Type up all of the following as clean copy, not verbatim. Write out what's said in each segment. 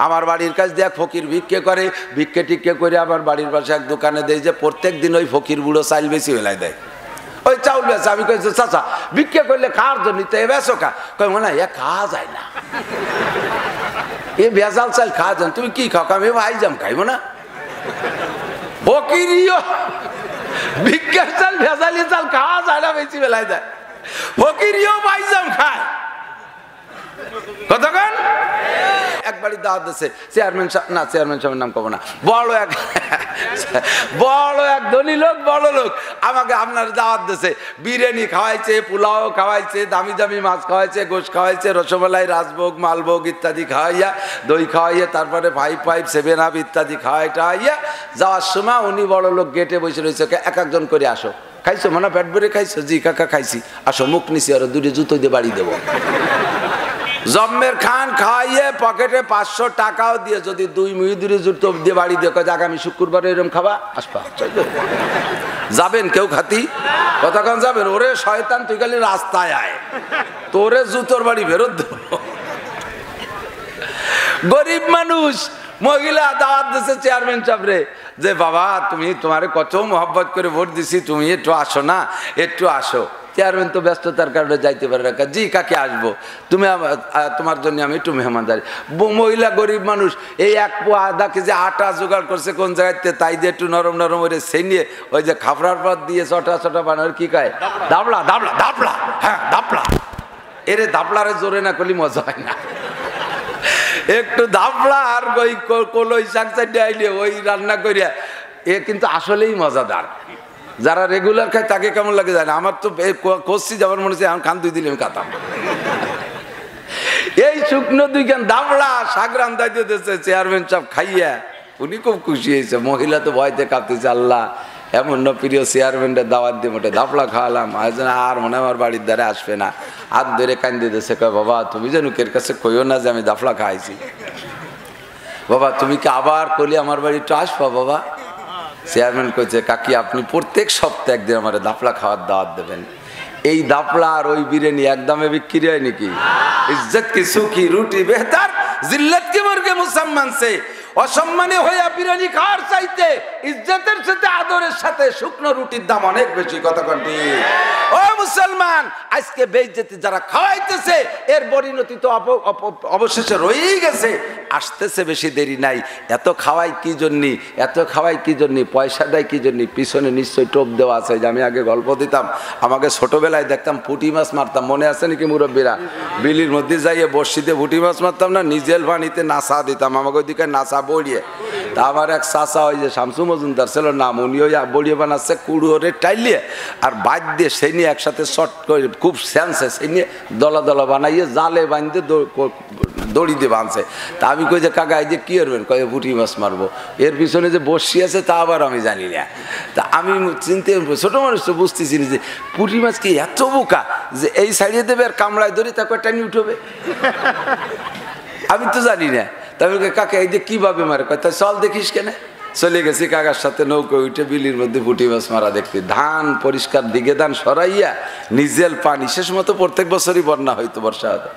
আমার বাড়ির কাছে দেখ ফকির ভিক্ষে করে, ভিক্ষে টিক্ষে করে আমার বাড়ির পাশে এক দোকানে দেয় যে প্রত্যেক দিন ওই ফকির বুড়ো চাইল বেশি বেলায় দেয়, ওই চাউল বেছে। আমি কইছি চাচা ভিক্ষে করলে খাওয়ার জন্য তো এ বেছো কা? কই মনে হয় খাওয়া যায় না, এ ভেজাল চাল খাওয়া যান। তুমি কি খাও? আমি ভাইজাম খাইব না। ফকিরিও ভিক্ষার চাল ভেজালি চাল খাওয়া যায় না, বেশি বেলায় দেয়। ফকিরিও ভাইজাম খায়। কতক্ষণ একবারই দাওয়াত দিচ্ছে চেয়ারম্যান সাহেব, না চেয়ারম্যান সাহেবের নাম কব না, বড় এক ধনী লোক, বড় লোক আমাকে আপনার দাওয়াত দিচ্ছে। বিরিয়ানি খাওয়াইছে, পোলাও খাওয়াইছে, দামি দামি মাছ খাওয়াইছে, গোশ খাওয়াইছে, রসমালাই, রাজভোগ, মালভোগ ইত্যাদি খাওয়াইয়া, দই খাওয়াইয়া, তারপরে 5 7 আপ ইত্যাদি খাওয়াইয়া যাওয়ার সময় উনি বড় লোক গেটে বসে রয়েছে, এক একজন করে আসো। খাইছো মানে পেট ভরে খাইছো? জি কাকা খাইছি। আসো মুখ নিছি, আর দুটো জুতো দিয়ে বাড়ি দেবো। জম্মের খান খাইয়ে পকেটে 500 টাকাও দিয়ে যদি 2 মুহিদুরি জুতো দিয়ে বাড়ি দিয়ে আগামী শুক্রবার এরকম খাবা আসবা, যাবেন কেউ খাতি? কতক্ষণ যাবেন? ওরে শয়তান তুই খালি রাস্তায় আয়, তোরে জুতোর বাড়ি ফেরত দেব। গরিব মানুষ মহিলা দাওয়াত দিচ্ছে চেয়ারম্যান সাহেবরে যে বাবা তুমি তোমারে কত মহব্বত করে ভোট দিছি, তুমি একটু আসো না, একটু আসো। চেয়ারম্যান তো ব্যস্ততার কারণে যাইতে পারে না। জি কাকে আসবো, তুমি তোমার জন্য আমি একটু মেহমানদারি। মহিলা গরিব মানুষ এই 1 পোয়া আধা কেজি আটা জোগাড় করছে কোন জায়গাতে, তাই দিয়ে একটু নরম নরম করে ছেনিয়ে ওই যে খাবরার পর দিয়ে চটা চটা বানানোর কি কয় দাবলা, দাবলা দাবলা, হ্যাঁ দাবলা। এরে দাবলারে জোরে না করলে মজা হয় না। একটু দাবলা আর ওই কলই শাক চাইতে আইলে ওই রান্না করিয়া এ কিন্তু আসলেই মজাদার। যারা রেগুলার খায় তাকে কেমন লাগে জানে, আমার তো করছি যাবার মনে হচ্ছে এখন খান 2 দিলে আমি কাতাম। এই শুকনো 2 খান দাবলা শাক রান্দাই দিতেছে চেয়ারম্যান সাহেব খাইয়া, উনি খুব খুশি হয়েছে। মহিলা তো ভয়তে কাঁপতেছে, আল্লাহ এমন না প্রিয় চেয়ারম্যানের দাওয়াত দিয়ে মোটে দাবলা খাওয়ালাম, আর মনে হয় আমার বাড়ির দ্বারে আসবে না। হাত ধরে কান্দে দিতেছে, কয় বাবা তুমি যেন কের কাছে কইও না যে আমি দাফলা খাইছি, বাবা তুমি কি আবার কলি আমার বাড়ি একটু আসবা বাবা। চেয়ারম্যান কইছে কাকি আপনি প্রত্যেক সপ্তাহে একদিন আমার দাফলা খাওয়ার দাওয়াত দেবেন। এই দাফলা আর ওই বিরিয়ানি একদমে বিক্রি হয় নাকি? ইজ্জত কি সুখী রুটি বেহতার, জিল্লত কি মুরগে মুসলমান সে। অসম্মানে হইয়া বিরিয়ানি খাওয়ার চাইতে ইজ্জতের সাথে আদরের সাথে শুকনো রুটির দাম অনেক বেশি। কতক্ষণ ঠিক? ও মুসলমান, আজকে বেইজ্জতি যারা খাওয়াইতেছে এর পরিণতি তো অবশেষে রয়েই গেছে, আসতেছে, বেশি দেরি নাই। এত খাওয়াই কি জন্যে, এত খাওয়াই কি জন্যে, পয়সা দেয় কি জন্যে? পিছনে নিশ্চয়ই টোপ দেওয়া আছে। যে আমি আগে গল্প দিতাম, আমাকে ছোটবেলায় দেখতাম পুঁটি মাছ মারতাম, মনে আছে নাকি মুরব্বীরা? বিলির মধ্যে যাইয়ে বর্ষিতে পুঁটি মাছ মারতাম না, নিজের পানিতে নাচা দিতাম, আমাকে ওইদিকে নাচা বড়িয়ে। তা আমার এক চাচা ওই যে শামসু মজুমদার ছিল নাম, উনি ওই বড়িয়ে বানাচ্ছে কুড়োরে টাইলিয়ে আর বাদ দিয়ে সেই নিয়ে একসাথে শর্ট করে খুব স্যান্সে সেই নিয়ে দলা দলা বানাইয়ে জালে বাঁধতে দড়ি দিয়ে বাঁধছে। তা আমি কই যে কাকা এই যে কী করবেন? কয়ে পুঁটি মাছ মারবো। এর পিছনে যে বসি আছে তা আবার আমি জানি না। তা আমি চিনতে, ছোটো মানুষ তো বুঝতেছি না যে পুঁটি মাছ কি এত বোকা যে এই সাইডে দেবে আর কামড়ায় ধরি তারপর টানি উঠবে, আমি তো জানি না। তারপরে কাকা এই যে কীভাবে মারে? কয় তা চল দেখিস কেন। চলে গেছি কাকার সাথে নৌকো উঠে বিলির মধ্যে পুঁটি মাছ মারা দেখতে। ধান পরিষ্কার দিকে ধান সরাইয়া নিজের পানি, শেষ মতো প্রত্যেক বছরই বন্যা হইতো, বর্ষা হতো,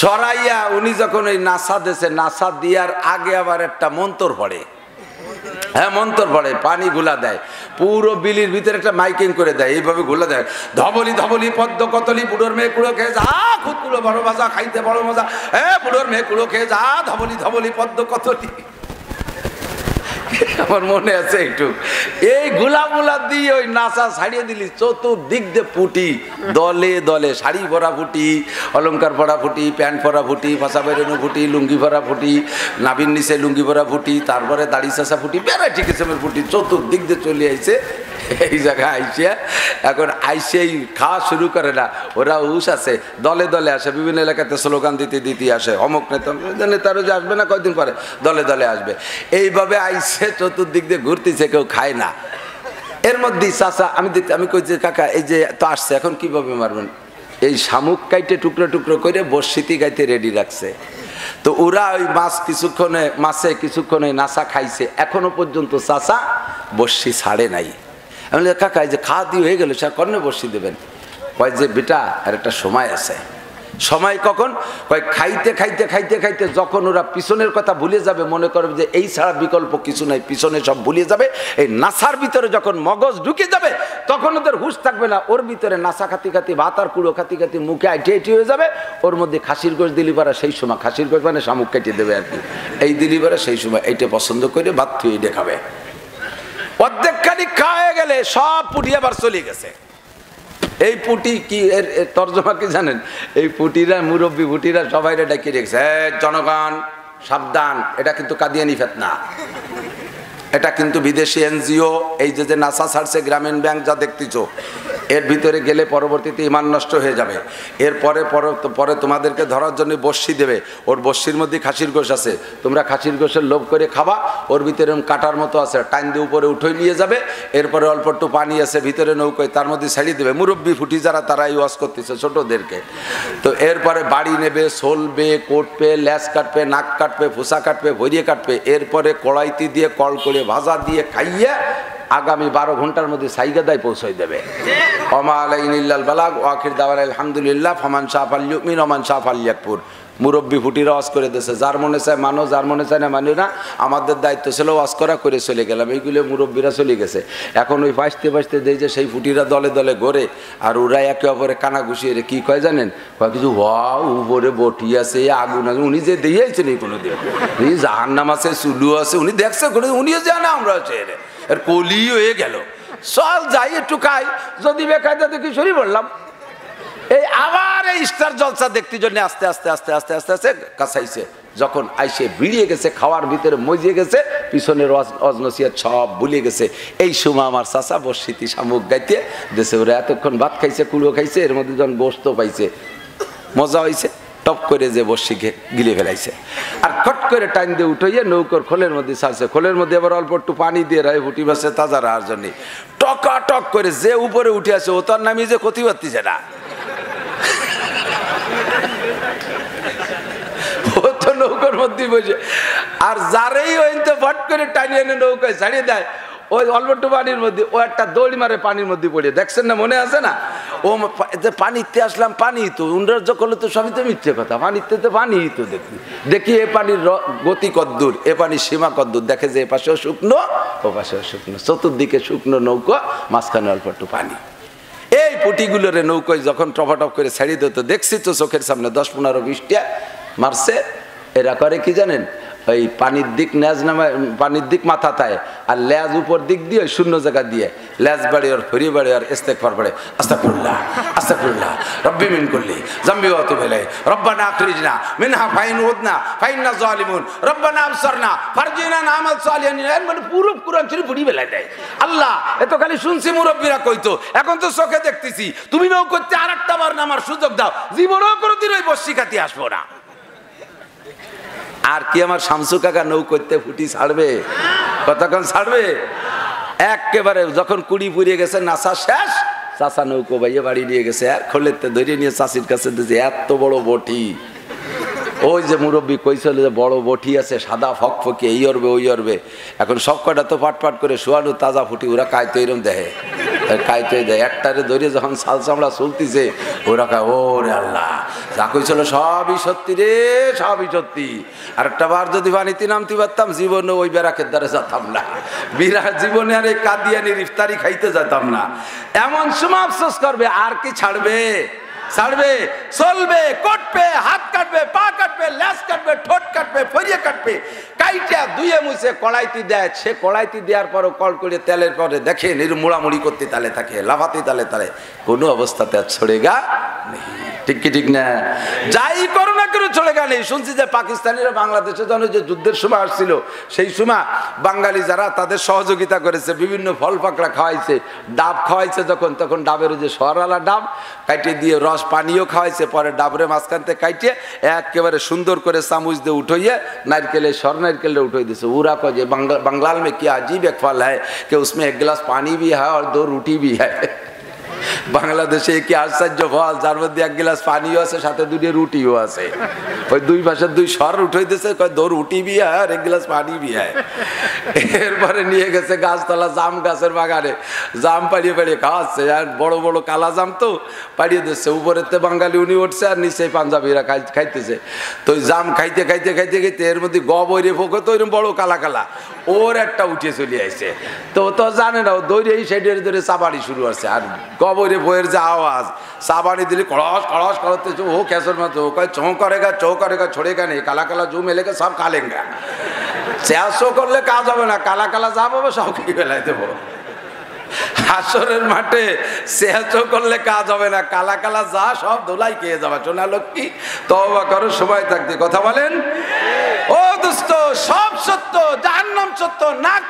সরাইয়া উনি যখন ওই নাসা দেশে, নাসা দেওয়ার আগে আবার একটা মন্তর পড়ে। হ্যাঁ মন্তর পড়ে, পানি গুলা দেয়, পুরো বিলির ভিতরে একটা মাইকিং করে দেয়, এইভাবে গুলা দেয়, ধবলি ধবলি পদ্ম কতলি বুড়োর মেয়ে কুড়ো খেয়ে যা, খুদকুড়ো বড় মজা খাইতে বড় মজা, হ্যাঁ বুড়োর মেয়ে কুড়ো খেয়ে যা, ধবলি ধবলি পদ্ম কতলি। আমার মনে আছে একটু এই গোলামুলা দিয়ে ওই নাচা ছাড়িয়ে দিলি, চতুর্দিক দিয়ে ফুটি, দলে দলে শাড়ি পরা ফুটি, অলঙ্কার পরা ফুটি, প্যান্ট পরা ফুটি, ফাঁসা বেরোনো ফুটি, লুঙ্গি পরা ফুটি, নাভির নিচে লুঙ্গি পরা ফুটি, তারপরে দাড়ি চাষা ফুটি, ভ্যারাইটি কিসেমের ফুটি, চতুর্দিক দিয়ে চলে আইছে। এই জায়গায় আইসে এখন আইসেই খাওয়া শুরু করে না, ওরা উস আছে, দলে দলে আসে, বিভিন্ন এলাকাতে স্লোগান দিতে দিতে আসে, অমুক নেতারও যে আসবে না কয়েকদিন পরে দলে দলে আসবে। এইভাবে আইসে চতুর্দিক দিয়ে ঘুরতেছে, কেউ খায় না। এর মধ্যেই চাচা আমি কই যে কাকা এই যে তো আসছে, এখন কিভাবে মারবেন? এই শামুক কাইটে টুকরো টুকরো করে বর্ষিতি গাইতে রেডি রাখছে। তো ওরা ওই মাছ কিছুক্ষণে নাসা খাইছে, এখনো পর্যন্ত চাচা বর্ষি ছাড়ে নাই। আমি কাকা এই যে খাওয়া দিয়ে হয়ে গেল, সে কর্ণে বসি দেবেন? কয় যে বেটা আর একটা সময় আছে, সময় কখন? কয় খাইতে খাইতে খাইতে খাইতে যখন ওরা পিছনের কথা ভুলে যাবে, মনে করবে যে এই ছাড়া বিকল্প কিছু নাই, পিছনে সব ভুলে যাবে, এই নাসার ভিতরে যখন মগজ ঢুকে যাবে তখন ওদের হুঁশ থাকবে না, ওর ভিতরে নাসা খাতি খাতি ভাত আর কুড়ো খাতি খাতি মুখে আইটি আইটি হয়ে যাবে, ওর মধ্যে খাসির গোশ দিলি পারা সেই সময়, খাসির গোশ মানে শামুক কেটে দেবে আর কি, এই দিলি পারা সেই সময় এইটা পছন্দ করে ভাত থুয়ে দেখাবে। অর্ধেক খানি খাওয়া গেলে সব পুটি আবার চলে গেছে। এই পুটি কি এর তর্জমা কি জানেন? এই পুটিরা মুরব্বী পুটিরা সবাই ডাকি রেখেছে, জনগণ সাবধান, এটা কিন্তু কাদিয়ানি ফিতনা, এটা কিন্তু বিদেশি এনজিও, এই যে নাসা ছাড়ছে গ্রামীণ ব্যাংক যা দেখতেছো, এর ভিতরে গেলে পরবর্তীতে ইমান নষ্ট হয়ে যাবে। এরপরে পরে তোমাদেরকে ধরার জন্য বর্ষি দেবে, ওর বর্ষির মধ্যে খাসির গোশ আছে, তোমরা খাসির গোশের লোভ করে খাবা, ওর ভিতরে কাটার মতো আছে, টাইম দিয়ে উপরে উঠে নিয়ে যাবে, এরপরে অল্প একটু পানি আছে ভিতরে নৌকোয়, তার মধ্যে ছাড়িয়ে দেবে। মুরব্বী ফুটি যারা তারা ওয়াজ করতেছে ছোটদেরকে, তো এরপরে বাড়ি নেবে, সলবে, কোটবে, ল্যাস কাটবে, নাক কাটবে, ফুসা কাটবে, ভরিয়ে কাটবে, এরপরে কড়াইতে দিয়ে কল করে ভাজা দিয়ে খাইয়ে আগামী 12 ঘন্টার মধ্যে সাইগাদায় পৌঁছাই দেবে। ওমা আলাইনিল্লাল বালাগ ওয়া আখির দাওয়ানা আলহামদুলিল্লাহ ফামান শাআ ফালইউমিন ওয়া মান শাআ ফালইয়াকফুর। মুরব্বী ফুটিরা ওয়াজ করে দিয়েছে, যার মনে চায় মানো, যার মনে চায় না মানি না। আমাদের দায়িত্ব ছিল ওয়াজ করা, করে চলে গেলাম, এইগুলো মুরব্বীরা চলে গেছে। এখন ওই বাঁচতে বাঁচতে দেয় যে সেই ফুটিরা দলে দলে ঘোরে, আর ওরা একে অপরে কানা ঘুষিয়ে কি কয় জানেন? কয় কিছু ওয়াও উপরে বটি আছে, আগুন আছে, উনি যে দিয়েছেন এই কোনো দিন, এই জাহান্নাম আছে, চুলু আছে, উনি দেখছে কোনো, উনিও জানে আমরা হচ্ছে এর কলি হয়ে গেল। চল যাই একটু খাই, যদি বেকায়দা দেখি সরি বললাম। এই আবার এই স্টার জলসা দেখতে জন্য আস্তে আস্তে আস্তে আস্তে আস্তে আস্তে কাছাইছে, যখন আইসে বিড়িয়ে গেছে, খাওয়ার ভিতরে মজিয়ে গেছে, পিছনের অজনসিয়াত সব ভুলে গেছে। এই সময় আমার চাচা বর্ষিতি শামুক গাইতে দেশে, ওরা এতক্ষণ ভাত খাইছে, কুড়ো খাইছে, এর মধ্যে যখন গোস্ত পাইছে, মজা হয়েছে, টপ করে যে বর্ষি গিলে ফেলাইছে, আর খট করে টাইম দিয়ে উঠাইয়ে নৌকর খোলের মধ্যে ছাড়ছে, খোলের মধ্যে আবার অল্প একটু পানি দিয়ে রায় ফুটি বাসে তাজা রাহার জন্য, টকা টক করে যে উপরে উঠে আছে ও তার নামিয়ে যে ক্ষতি পারতিছে না, ও তো নৌকার মধ্যে বসে, আর যারেই ওই তো ফট করে টানিয়ে এনে নৌকায় ছাড়িয়ে দেয়, ওই অল্প একটু পানির মধ্যে ও একটা দৌড়ি মারে পানির মধ্যে পড়ে, দেখছেন না, মনে আছে না? ও পানিতে আসলাম, পানি তো উন্ডার্য করলে তো সবই তো মিথ্যে কথা, পানিতে তো পানি তো দেখি দেখি এ পানির গতি কদ্দূর, এ পানির সীমা কদ্দূর, দেখে যে এ পাশেও শুকনো ও পাশেও শুকনো, চতুর্দিকে শুকনো নৌকা, মাঝখানে অল্প একটু পানি। এই পুটিগুলোরে নৌকায় যখন টপাটপ করে ছাড়িয়ে দিত, দেখছি তো চোখের সামনে 10-15-20টা মারছে। এরা করে কি জানেন? ওই পানির দিক ন্যাজ নামে, পানির দিক মাথা তায়, আর ল্যাজ উপর দিক দিয়ে শূন্য জায়গা দিয়ে ল্যাজ বাড়ি আর ফরি বাড়ি আর ইস্তেগফার পড়ে, আস্তাগফিরুল্লাহ আস্তাগফিরুল্লাহ রব্বি মিন কুল্লি যামবি ওয়া তুব ইলাইহি রব্বানা আখরিজনা মিনহা ফাইন উদনা ফাইন্না যালিমুন রব্বানা আবসারনা ফারজিনা নামাল সালিহান। মানে পুরো কুরআন শরীফ পড়ি বেলায় দেয়। আল্লাহ এত খালি শুনছি মুরব্বীরা কইতো, এখন তো চোখে দেখতেছি, তুমি নৌ করতে আরেকটা বার নামার সুযোগ দাও, জীবনও কোনোদিন ওই বর্ষি খাতি আসবো না। আর কি আমার শামসু কাকা নৌ করতে ফুটি ছাড়বে? কতক্ষণ ছাড়বে? একেবারে যখন কুড়ি পুড়িয়ে গেছে, নাসা শেষ, চাচা নৌকো বাইয়ে বাড়ি নিয়ে গেছে, আর খোলেতে ধরে নিয়ে চাষির কাছে দিয়েছে, এত বড় বটি। ওই যে মুরব্বী কইছিল যে বড় বটি আছে, সাদা ফকফকে, এই অরবে ওই অরবে, এখন সব কয়টা তো পাট পাট করে শোয়ানো তাজা ফুটি, ওরা কায়তো এরম দেয়, কায়তো দেয়, একটারে ধরে যখন সাল চামড়া চলতিছে, ওরা কায় ও রে আল্লাহ, যা কইছিল সবই সত্যি রে, সবই সত্যি। আর একটা বার যদি পানিতে নামতে পারতাম, জীবনে ওই বেড়াকের দ্বারা যেতাম না, বিরাট জীবনে আর এই কাদিয়ানির ইফতারি খাইতে যেতাম না। এমন সময় আফসোস করবে, আর কি ছাড়বে? ছাড়বে? চলবে, কাটবে, হাত কাটবে, পা কাটবে, ল্যাস কাটবে, ঠোঁট কাটবে, ফরিয়ে কাটবে, কাইটা ধুয়ে মুছে কড়াইতে দেয়। সে কড়াইতে দেওয়ার পরও কল করে তেলের পরে দেখে মুড়ামুড়ি করতে তালে থাকে, লাফাতে তালে তালে, কোনো অবস্থাতে আর ছড়েগা নেই। ঠিক কি ঠিক না? যাই করো না কেন ছড়েগা নেই। শুনছি যে পাকিস্তানিরা বাংলাদেশে যখন যে যুদ্ধের সময় আসছিল, সেই সময় বাঙালি যারা তাদের সহযোগিতা করেছে, বিভিন্ন ফল পাকড়া খাওয়াইছে, ডাব খাওয়াইছে, যখন তখন ডাবের যে সরওয়ালা ডাব কাইটে দিয়ে রস পানিও খাওয়াইছে, পরে ডাবরে মাঝখান থেকে কাইটে একেবারে সুন্দর করে চামচ দিয়ে উঠাইয়ে নারকেলে সর নারকেলে উঠাই দিয়েছে। ওরা কয় যে बंगाल में क्या अजीब एक फल है कि उसमें एक गिलास पानी भी है और 2 रोटी भी है। বাংলাদেশে কি আশ্চর্য ফল, যার মধ্যে এক গ্লাস পানিও আছে, সাথে দুটো রুটিও আছে। ওই দুই পাশের দুই স্বর উঠাইতেছে, দো রুটি বি আর এক গ্লাস পানি বি হয়। এরপরে নিয়ে গেছে গাছতলা জাম গাছের বাগানে, জাম পাড়িয়ে পাড়িয়ে খাওয়াচ্ছে। আর বড় বড় কালা জাম তো পাড়িয়ে দিচ্ছে, উপরেতে বাঙালি উনি উঠছে আর নিচে পাঞ্জাবিরা খাইতেছে। তো ওই জাম খাইতে খাইতে খাইতে খাইতে এর মধ্যে গবরে ফোকে তো এরকম বড় কালা কালা, ওর একটা উঠে চলে আসছে। তো তো জানে না, ও দৌড়ে এই সাইডের ধরে চাবাড়ি শুরু হচ্ছে। আর গবরে বইয়ের যে আওয়াজ, চাবাড়ি দিলে খড়স খড়স করতেছে। ও ক্যাসের মতো ও কয় চৌ করেগা ছোড়েগা নেই, কালা কালা জু মেলেগা সব কালেঙ্গা। চেয়াশো করলে কাজ হবে না, কালা কালা যা পাবো সব কি ফেলাই দেবো। হাসরের মাঠে চেয়াশো করলে কাজ হবে না, কালা কালা যা সব ধোলাই খেয়ে যাবে। সোনা লক্ষ্মী তওবা করো, সময় থাকতে কথা বলেন। ও দোস্ত, সব সত্য, জাহান্নাম সত্য, নাক